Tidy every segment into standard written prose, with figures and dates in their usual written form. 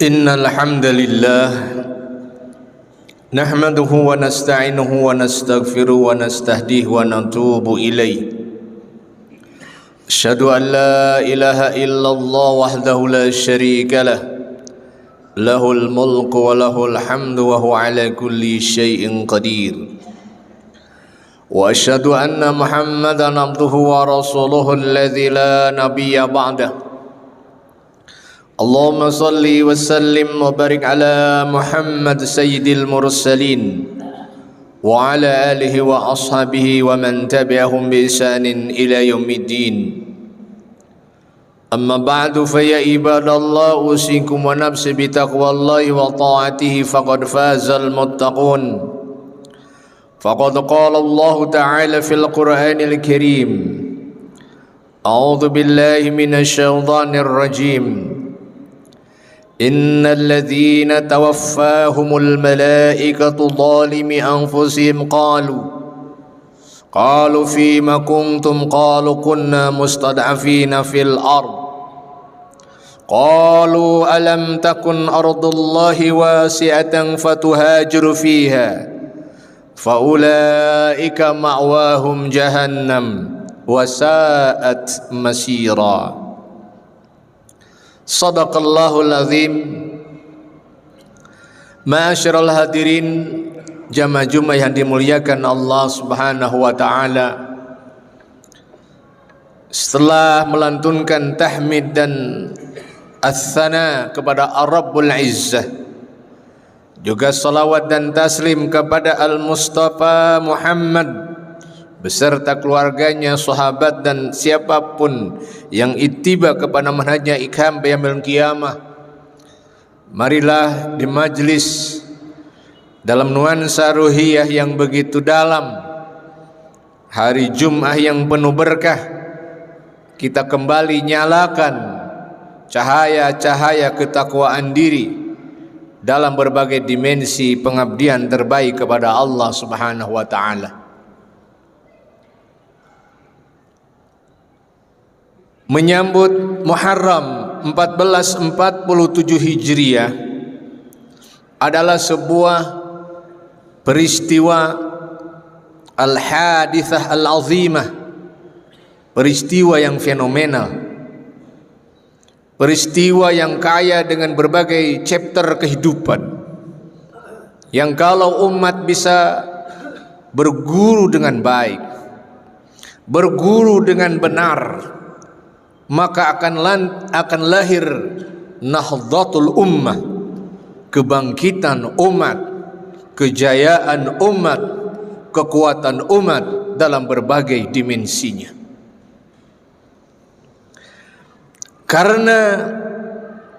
Innal hamdalillah nahmaduhu wa nasta'inuhu wa nastaghfiruhu wa nastahdihi wa natubu ilaih. Asyhadu an la ilaha illallah wahdahu la syarika lah, lahul mulku wa lahul hamdu wa huwa ala kulli syai'in qadir. Wa asyhadu anna Muhammadan abduhu wa rasuluhu alladzi la nabiyya ba'dahu. Allahumma salli wa sallim wa barik ala Muhammad sayyidil mursalin wa ala alihi wa ashabihi wa man tabi'ahum bi ihsanin ila yaumiddin. Amma ba'du, fa ya ibadallah, usikum wa nafsi bi taqwallahi wa ta'atihi faqad fazal muttaqun. Faqad qala Allah ta'ala fil Qur'anil Karim, a'udzu billahi minasy syaithanir rajim. Innal ladzina tawaffahumul malaikatu zalimi anfusihim qalu fima kuntum qalu kunna mustad'afina fil ard qalu alam takun ardullahi wasi'atan fatuhajiru fiha faulaika ma'wahum jahannam wa sa'at masira. Sadaqallahul azim. Ma'asyiral hadirin, jamaah Jumat yang dimuliakan Allah Subhanahu wa taala. Setelah melantunkan tahmid dan ats-tsana kepada Ar-Rabbul Izzah, juga salawat dan taslim kepada Al-Mustafa Muhammad beserta keluarganya, sahabat dan siapapun yang ittiba kepada manhajnya ikham yaumil qiyamah. Marilah di majlis dalam nuansa ruhiyah yang begitu dalam, hari Jumat yang penuh berkah, kita kembali nyalakan cahaya-cahaya ketakwaan diri dalam berbagai dimensi pengabdian terbaik kepada Allah Subhanahu wa taala. Menyambut Muharram 1447 Hijriah adalah sebuah peristiwa al-hadithah al-azimah, peristiwa yang fenomenal, peristiwa yang kaya dengan berbagai chapter kehidupan, yang kalau umat bisa berguru dengan baik, berguru dengan benar, maka akan lahir nahdlatul ummah, kebangkitan umat, kejayaan umat, kekuatan umat dalam berbagai dimensinya. Karena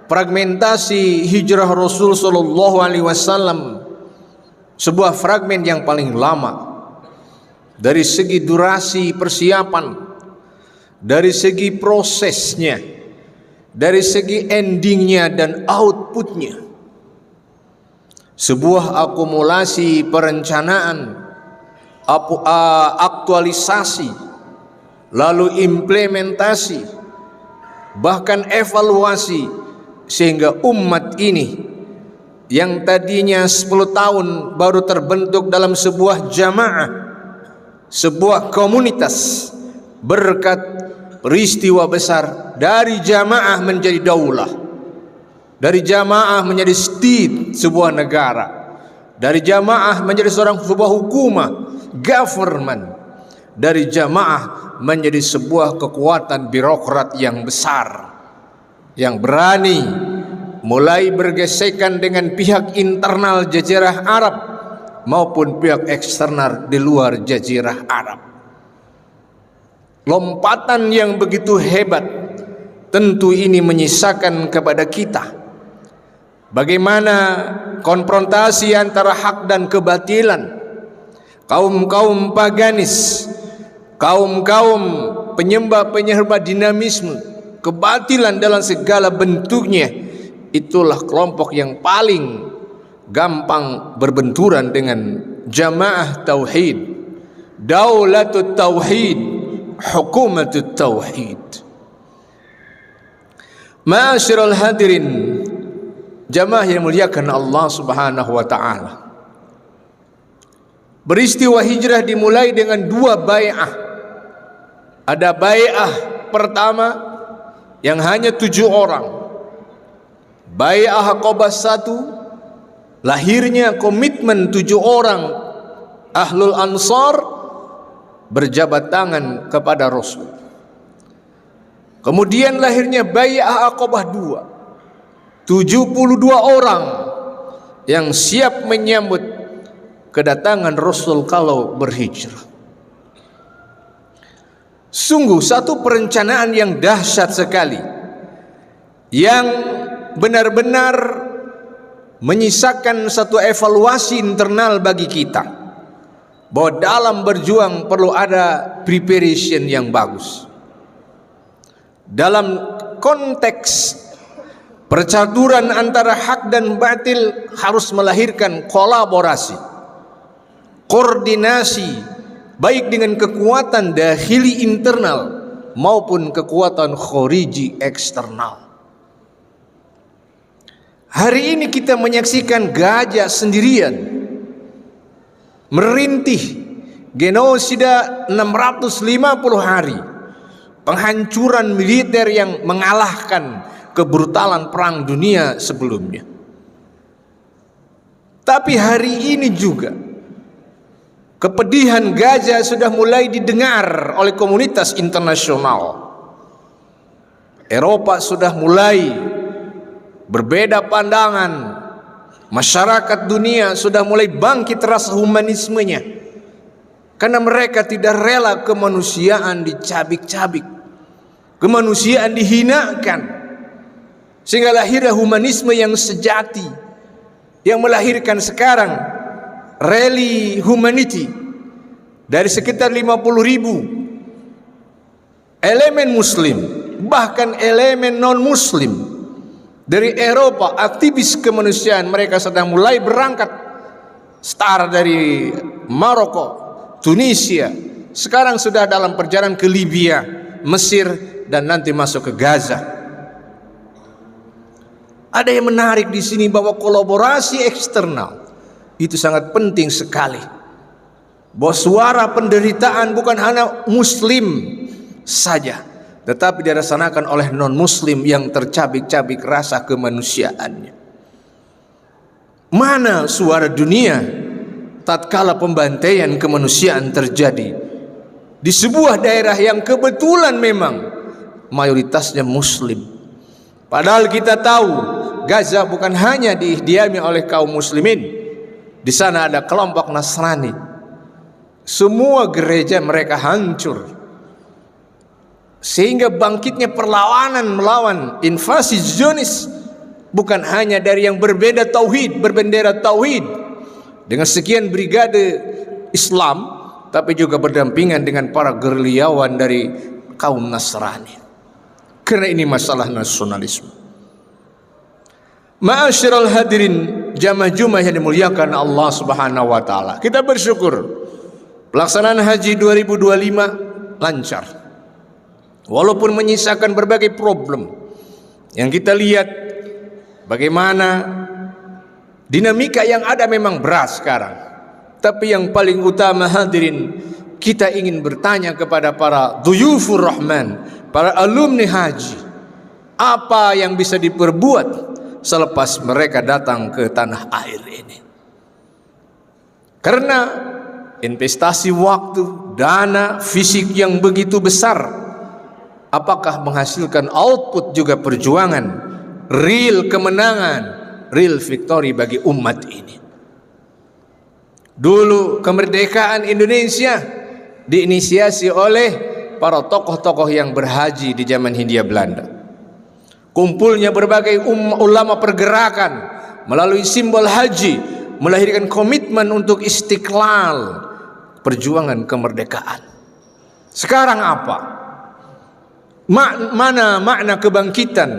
fragmentasi hijrah Rasul sallallahu alaihi wasallam sebuah fragmen yang paling lama dari segi durasi persiapan, dari segi prosesnya, dari segi endingnya dan outputnya. Sebuah akumulasi perencanaan, aktualisasi, lalu implementasi, bahkan evaluasi, sehingga umat ini yang tadinya 10 tahun baru terbentuk dalam sebuah jamaah, sebuah komunitas, berkat peristiwa besar dari jamaah menjadi daulah, dari jamaah menjadi state sebuah negara, dari jamaah menjadi sebuah hukumah, government, dari jamaah menjadi sebuah kekuatan birokrat yang besar, yang berani mulai bergesekan dengan pihak internal jazirah Arab maupun pihak eksternal di luar jazirah Arab. Lompatan yang begitu hebat tentu ini menyisakan kepada kita bagaimana konfrontasi antara hak dan kebatilan, kaum-kaum paganis, kaum-kaum penyembah dinamisme, kebatilan dalam segala bentuknya. Itulah kelompok yang paling gampang berbenturan dengan jamaah tauhid, daulatut tauhid, hukumatut tauhid. Ma'asyiral hadirin, Jamaah yang muliakan Allah Subhanahu wa taala. Peristiwa hijrah dimulai dengan 2 bai'ah. Ada bai'ah pertama yang hanya 7 orang. Bai'ah Aqabah 1, lahirnya komitmen 7 orang Ahlul Ansar berjabat tangan kepada Rasul. Kemudian lahirnya Bai'ah Aqabah 2, 72 orang yang siap menyambut kedatangan Rasul kalau berhijrah. Sungguh satu perencanaan yang dahsyat sekali, yang benar-benar menyisakan satu evaluasi internal bagi kita, bahwa dalam berjuang perlu ada preparation yang bagus. Dalam konteks percaturan antara hak dan batil harus melahirkan kolaborasi, koordinasi, baik dengan kekuatan dahili internal maupun kekuatan khariji eksternal. Hari ini kita menyaksikan gajah sendirian merintih genosida 650 hari, penghancuran militer yang mengalahkan kebrutalan perang dunia sebelumnya. Tapi hari ini juga kepedihan gajah sudah mulai didengar oleh komunitas internasional. Eropa sudah mulai berbeda pandangan. Masyarakat dunia sudah mulai bangkit rasa humanismenya, karena mereka tidak rela kemanusiaan dicabik-cabik, kemanusiaan dihinakan, sehingga lahirlah humanisme yang sejati, yang melahirkan sekarang rally humanity dari sekitar 50.000 elemen muslim, bahkan elemen non muslim dari Eropa, aktivis kemanusiaan. Mereka sedang mulai berangkat, start dari Maroko, Tunisia, sekarang sudah dalam perjalanan ke Libya, Mesir, dan nanti masuk ke Gaza. Ada yang menarik di sini bahwa kolaborasi eksternal itu sangat penting sekali. Bahwa suara penderitaan bukan hanya muslim saja, tetapi dirasakan oleh non-muslim yang tercabik-cabik rasa kemanusiaannya. Mana suara dunia tatkala pembantaian kemanusiaan terjadi di sebuah daerah yang kebetulan memang mayoritasnya muslim? Padahal kita tahu Gaza bukan hanya didiami oleh kaum muslimin. Di sana ada kelompok Nasrani. Semua gereja mereka hancur, sehingga bangkitnya perlawanan melawan invasi Zionis bukan hanya dari yang berbeda tauhid, berbendera tauhid dengan sekian brigade Islam, tapi juga berdampingan dengan para gerilyawan dari kaum Nasrani. Karena ini masalah nasionalisme. Ma'asyiral hadirin jamaah Jumat yang dimuliakan Allah Subhanahu wa taala. Kita bersyukur pelaksanaan haji 2025 lancar. Walaupun menyisakan berbagai problem yang kita lihat, bagaimana dinamika yang ada memang berat sekarang. Tapi yang paling utama hadirin, kita ingin bertanya kepada para duyufur rahman, para alumni haji, apa yang bisa diperbuat selepas mereka datang ke tanah air ini. Karena investasi waktu, dana, fisik yang begitu besar, apakah menghasilkan output juga perjuangan, real kemenangan, real victory bagi umat ini? Dulu kemerdekaan Indonesia diinisiasi oleh para tokoh-tokoh yang berhaji di zaman Hindia Belanda. Kumpulnya berbagai ulama pergerakan melalui simbol haji melahirkan komitmen untuk istiqlal, perjuangan kemerdekaan. Sekarang apa? Mana makna kebangkitan,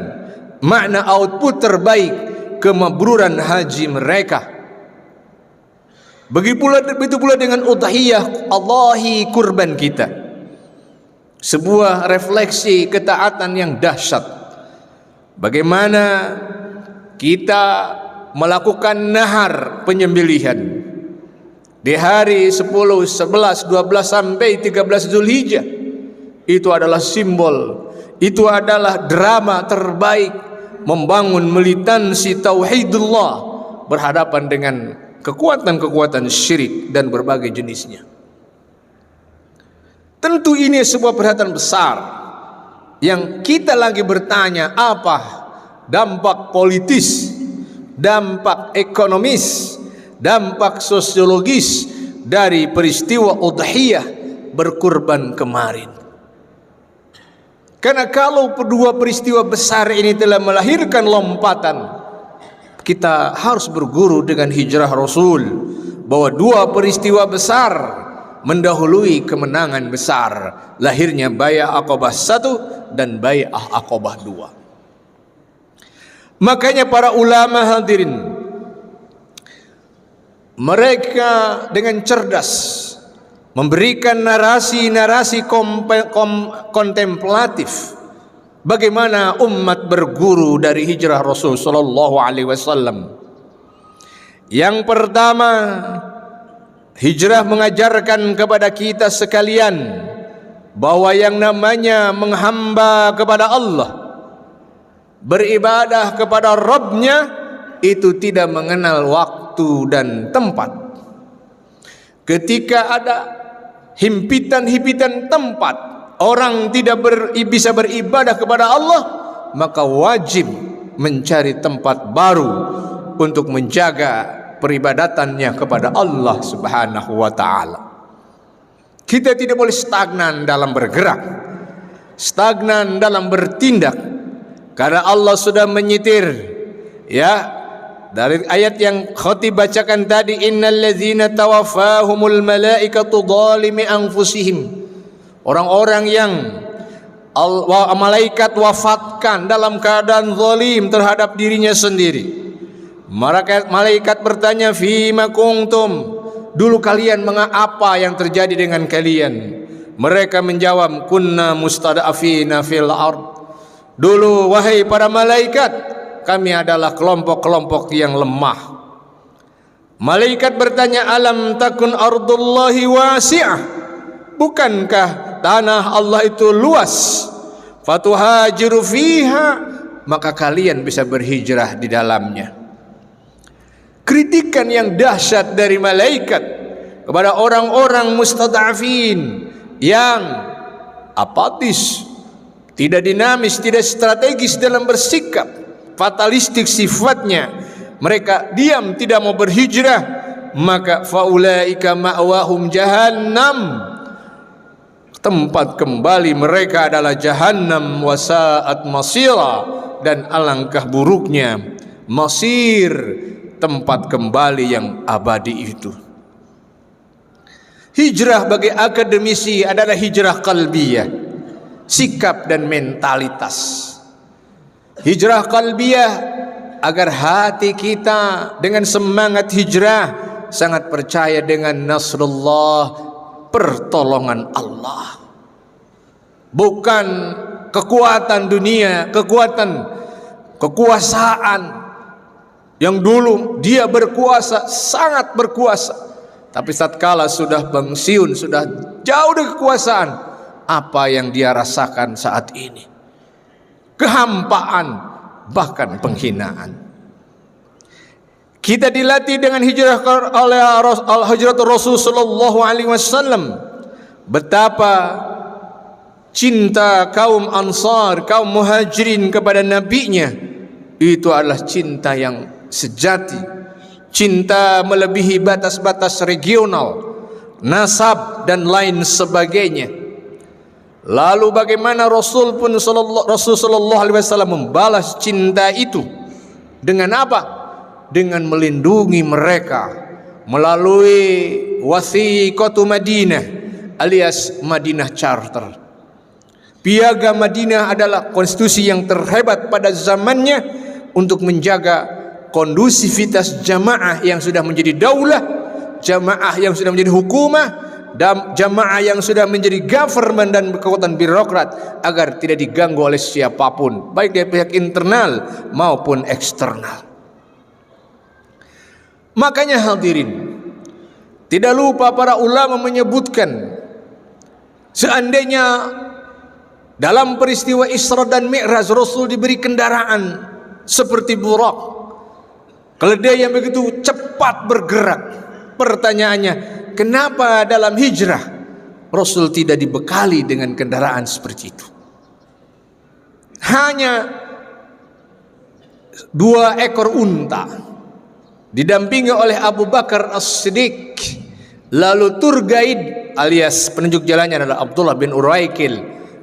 makna output terbaik kemabruran haji mereka? Begitu pula dengan udhiyah Allahi kurban kita, sebuah refleksi ketaatan yang dahsyat. Bagaimana kita melakukan nahar penyembelihan di hari 10, 11, 12 sampai 13 Zulhijjah. Itu adalah simbol, itu adalah drama terbaik membangun militansi tauhidullah berhadapan dengan kekuatan-kekuatan syirik dan berbagai jenisnya. Tentu ini sebuah perhatian besar yang kita lagi bertanya, apa dampak politis, dampak ekonomis, dampak sosiologis dari peristiwa udhiyah berkurban kemarin. Karena kalau kedua peristiwa besar ini telah melahirkan lompatan, kita harus berguru dengan hijrah Rasul, bahwa dua peristiwa besar mendahului kemenangan besar, lahirnya Bai'ah Aqabah 1 dan Bai'ah Aqabah 2. Makanya para ulama hadirin, mereka dengan cerdas memberikan narasi-narasi kontemplatif bagaimana umat berguru dari hijrah Rasul sallallahu alaihi wasallam. Yang pertama, hijrah mengajarkan kepada kita sekalian bahwa yang namanya menghamba kepada Allah, beribadah kepada Rabbnya, itu tidak mengenal waktu dan tempat. Ketika ada himpitan-himpitan tempat orang tidak bisa beribadah kepada Allah, maka wajib mencari tempat baru untuk menjaga peribadatannya kepada Allah Subhanahu wa ta'ala. Kita tidak boleh stagnan dalam bergerak, stagnan dalam bertindak, karena Allah sudah menyitir, ya, dari ayat yang khatib bacakan tadi, innalladzina tawaffahumul malaikatu zalimi anfusihim, orang-orang yang malaikat wafatkan dalam keadaan zalim terhadap dirinya sendiri. Malaikat bertanya, fima kuntum, dulu kalian apa yang terjadi dengan kalian? Mereka menjawab, kunna mustada'afina fil ard. Dulu wahai para malaikat, kami adalah kelompok-kelompok yang lemah. Malaikat bertanya, alam takun ardullahi wasi'ah, bukankah tanah Allah itu luas? Fatuhajiru fiha, maka kalian bisa berhijrah di dalamnya. Kritikan yang dahsyat dari malaikat kepada orang-orang mustad'afin yang apatis, tidak dinamis, tidak strategis dalam bersikap, fatalistik sifatnya, mereka diam tidak mau berhijrah, maka faulaika ma'wahum jahannam, tempat kembali mereka adalah jahannam, wasa'at masira, dan alangkah buruknya masir, tempat kembali yang abadi itu. Hijrah bagi akademisi adalah hijrah qalbiyah, sikap dan mentalitas. Hijrah qalbiyah agar hati kita dengan semangat hijrah sangat percaya dengan nasrullah, pertolongan Allah. Bukan kekuatan dunia, kekuasaan yang dulu dia berkuasa, sangat berkuasa, tapi tatkala sudah pensiun, sudah jauh dari kekuasaan, apa yang dia rasakan saat ini? Kehampaan, bahkan penghinaan. Kita dilatih dengan hijrah oleh hijrah Rasul sallallahu alaihi wasallam, betapa cinta kaum Ansar, kaum Muhajirin kepada nabinya itu adalah cinta yang sejati, cinta melebihi batas-batas regional, nasab dan lain sebagainya. Lalu bagaimana Rasul sallallahu alaihi wasallam membalas cinta itu dengan apa? Dengan melindungi mereka melalui Wathiqatu Madinah alias Madinah Charter. Piagam Madinah adalah konstitusi yang terhebat pada zamannya untuk menjaga kondusivitas jamaah yang sudah menjadi daulah, jamaah yang sudah menjadi hukumah, dan jamaah yang sudah menjadi government dan kekuatan birokrat, agar tidak diganggu oleh siapapun, baik dari pihak internal maupun eksternal. Makanya hadirin, tidak lupa para ulama menyebutkan, seandainya dalam peristiwa Isra dan Mi'raj Rasul diberi kendaraan seperti burak, keledai yang begitu cepat bergerak, pertanyaannya, kenapa dalam hijrah Rasul tidak dibekali dengan kendaraan seperti itu? Hanya 2 ekor unta didampingi oleh Abu Bakar As-Siddiq, lalu tour guide alias penunjuk jalannya adalah Abdullah bin Uraikil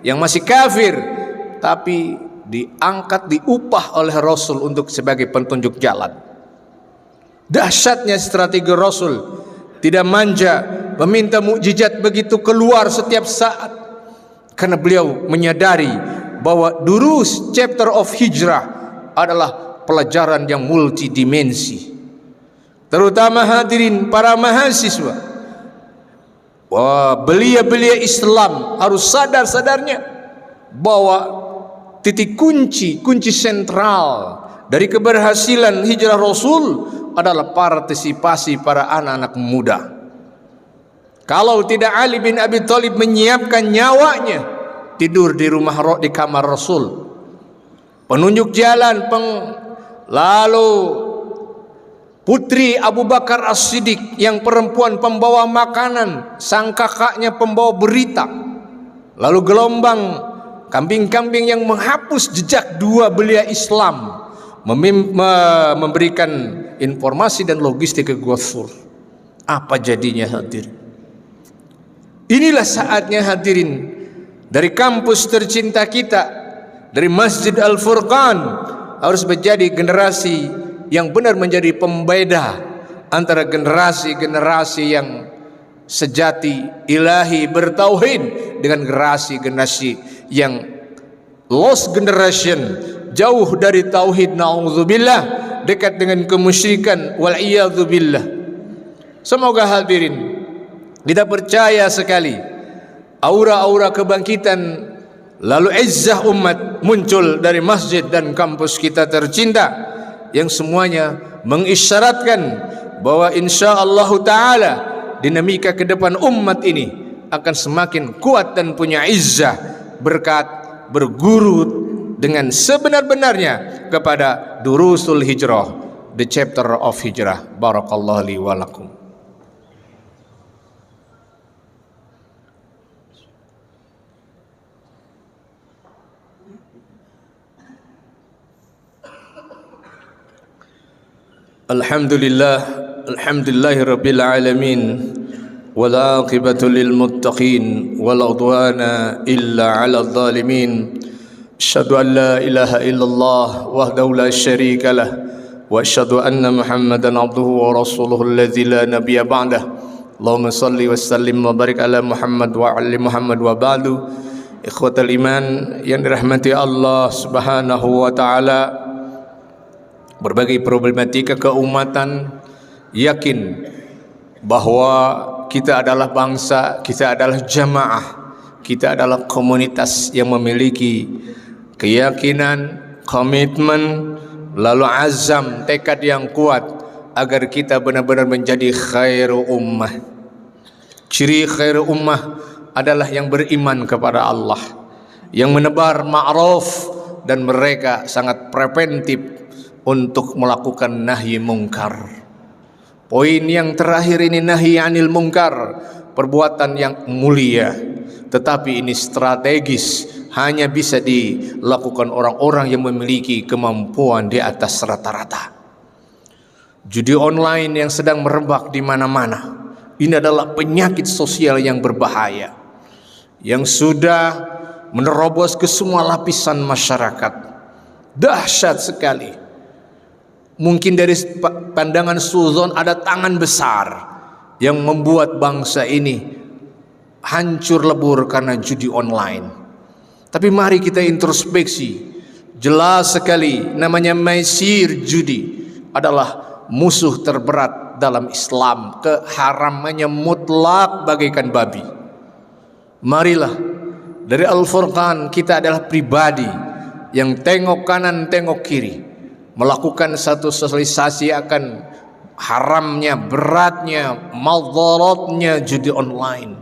yang masih kafir, tapi diangkat, diupah oleh Rasul untuk sebagai penunjuk jalan. Dahsyatnya strategi Rasul, tidak manja, meminta mukjizat begitu keluar setiap saat, karena beliau menyadari bahwa durus chapter of hijrah adalah pelajaran yang multidimensi. Terutama hadirin para mahasiswa, wah, belia-belia Islam harus sadar-sadarnya bahwa titik kunci sentral dari keberhasilan hijrah Rasul adalah partisipasi para anak-anak muda. Kalau tidak Ali bin Abi Thalib menyiapkan nyawanya tidur di di kamar Rasul, penunjuk jalan, lalu putri Abu Bakar As-Siddiq yang perempuan pembawa makanan, sang kakaknya pembawa berita, lalu gelombang kambing-kambing yang menghapus jejak 2 belia Islam, memberikan informasi dan logistik ke Ghafur. Apa jadinya hadirin? Inilah saatnya hadirin, dari kampus tercinta kita, dari Masjid Al-Furqan, harus menjadi generasi yang benar menjadi pembeda antara generasi-generasi yang sejati ilahi bertauhid dengan generasi yang lost generation, jauh dari tauhid, na'udzubillah, dekat dengan kemusyrikan, wal'iyadzubillah. Semoga hadirin kita percaya sekali aura-aura kebangkitan lalu izzah umat muncul dari masjid dan kampus kita tercinta, yang semuanya mengisyaratkan bahwa insyaallah ta'ala dinamika ke depan umat ini akan semakin kuat dan punya izzah berkat berguru dengan sebenar-benarnya kepada durusul hijrah, the chapter of hijrah. Barakallahu li wa lakum. Alhamdulillahi rabbil alamin, wal aqibatu lil muttaqin, wal udwana illa 'alal zalimin. Asyhadu an la ilaha illallah wahdahu la syarika lah, wa asyhadu anna Muhammadan abduhu wa rasuluhu alladzi la nabiyya ba'dah. Allahumma salli wa sallim wa barik ala Muhammad wa ali Muhammad wa ba'du. Ikhwatal iman yang dirahmati Allah Subhanahu wa taala, berbagai problematika keumatan, yakin bahwa kita adalah bangsa, kita adalah jamaah, kita adalah komunitas yang memiliki keyakinan, komitmen, lalu azam, tekad yang kuat agar kita benar-benar menjadi khairu ummah. Ciri khairu ummah adalah yang beriman kepada Allah, yang menebar ma'ruf, dan mereka sangat preventif untuk melakukan nahi mungkar. Poin yang terakhir ini nahi anil mungkar, perbuatan yang mulia, tetapi ini strategis, hanya bisa dilakukan orang-orang yang memiliki kemampuan di atas rata-rata. Judi online yang sedang merebak di mana-mana, ini adalah penyakit sosial yang berbahaya, yang sudah menerobos ke semua lapisan masyarakat. Dahsyat sekali. Mungkin dari pandangan suzon ada tangan besar yang membuat bangsa ini hancur lebur karena judi online. Tapi mari kita introspeksi. Jelas sekali namanya maisir, judi adalah musuh terberat dalam Islam. Keharamannya mutlak bagaikan babi. Marilah dari Al-Furqan kita adalah pribadi yang tengok kanan tengok kiri, melakukan satu sosialisasi akan haramnya, beratnya, madaratnya judi online.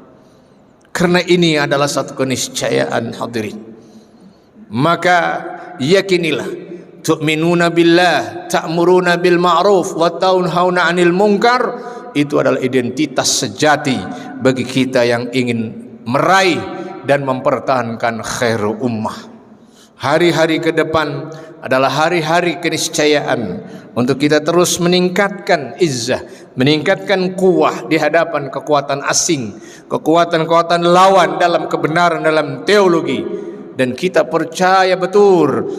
Karena ini adalah satu keniscayaan hadirin. Maka yakinilah, tu'minuna billah, ta'muruna bil ma'ruf wa tanhauna 'anil munkar, itu adalah identitas sejati bagi kita yang ingin meraih dan mempertahankan khairul ummah. Hari-hari ke depan adalah hari-hari keniscayaan untuk kita terus meningkatkan izzah, meningkatkan kuwah di hadapan kekuatan asing, kekuatan-kekuatan lawan dalam kebenaran, dalam teologi. Dan kita percaya betul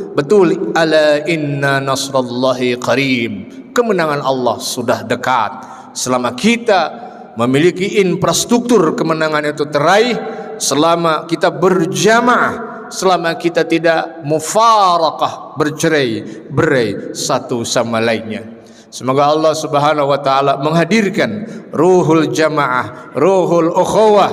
ala inna nasrallahi qarib, kemenangan Allah sudah dekat. Selama kita memiliki infrastruktur kemenangan itu teraih, selama kita berjamaah, selama kita tidak mufaraqah, bercerai-berai satu sama lainnya. Semoga Allah Subhanahu wa taala menghadirkan ruhul jamaah, ruhul ukhuwah,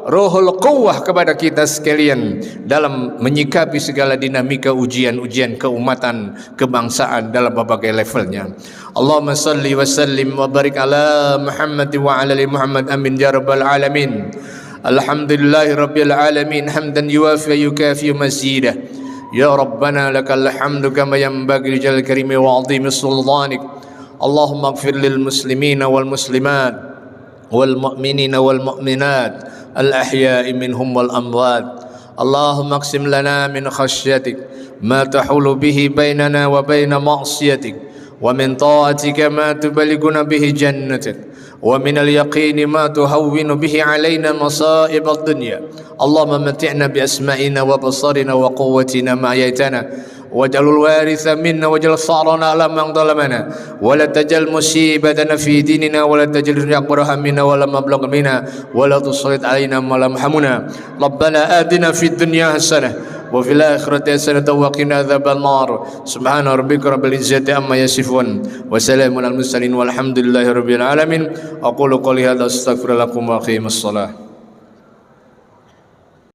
ruhul quwwah kepada kita sekalian dalam menyikapi segala dinamika ujian-ujian keumatan, kebangsaan dalam berbagai levelnya. Allahumma salli wa sallim wa barik ala Muhammad wa ala ali Muhammad, amin ya rabbal alamin. Alhamdulillahi rabbil alamin, hamdan yuwafi yukafi mazidah. Ya Rabbana lakal hamdu kama yanbaghi li jalali karimi wa 'azimi sultanik. Allahumma ighfir lil muslimina wal muslimat wal mu'minina wal mu'minat al ahya'i minhum wal amwat. Allahumma aqsim lana min khashyatik ma tahulu bihi bainana wa baina ma'siyatik, wa min ta'atika ma tuballighuna bihi jannatik, wa minal yaqini ma tuhawwinu bihi alaina masa'ib ad-dunya. Allahumma mati'na bi asma'ina wa basarina wa quwwatina ma ahyaytana, waj'alul waritha minna waj'al sa'rana ala man zalamana, wa la tajal musibatana fi dinina, wa la tajal dunya akbar hammina wa la mablagh minna, wa la tusallit alaina ma lam hamuna. Rabbana atina fid dunya hasanah wa fil akhirati hasanatan wa qina adzaban nar. Subhana rabbika rabbil izzati amma yasifun wa salamun alal mursalin walhamdulillahi rabbil alamin. Aqulu qouli hadza astaghfirullaha lakum wa aqimus shalah.